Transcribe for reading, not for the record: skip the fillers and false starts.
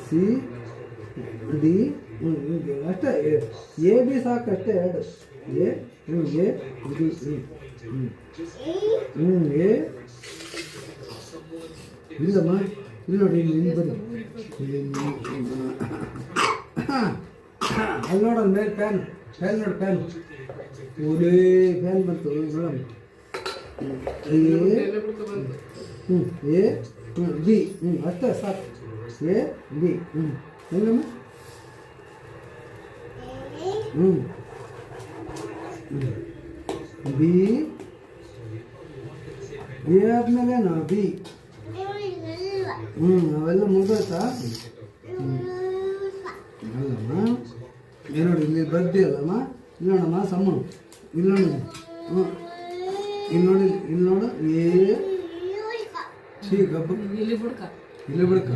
C D ಅಷ್ಟೇ A B ಸಾಕು ಅಷ್ಟೇ ಎರಡು ಎ ಎ ಡಿ ಎ ಇಲ್ಲಮ್ಮ ಇಲ್ಲಿ ನೋಡಿ ಇಲ್ಲಿ ಬನ್ನಿ ಅಲ್ಲಿ ನೋಡೋಣ ಮೇಲೆ ಫ್ಯಾನ್ ನೋಡಿ ಫ್ಯಾನ್ ಓಲೇ ಫ್ಯಾನ್ ಬಂತು ಮೇಡಮ್ ಎ ಬಿ ಅಷ್ಟೇ ಸಾಕು ಎ ಬಿ ಹೆಂಗಮ್ಮ ಬಿ ಆದ್ಮೇಲೆ ನಾ ಬಿ ಅವೆಲ್ಲ ಮುಗಿದೋಯ್ತಾ ಅಲ್ಲಮ್ಮ ಏನು ನೋಡಿ ಇಲ್ಲಿ ಬರ್ತೀಯಲ್ಲಮ್ಮ ಇಲ್ಲಿ ನೋಡಮ್ಮ ಸಮ್ಮ ಇಲ್ಲಿ ನೋಡಿ ಇಲ್ಲಿ ನೋಡು ಎ ಸಿ ಗಬ್ಬ ಇಲ್ಲಿ ಬಿಡ್ಕ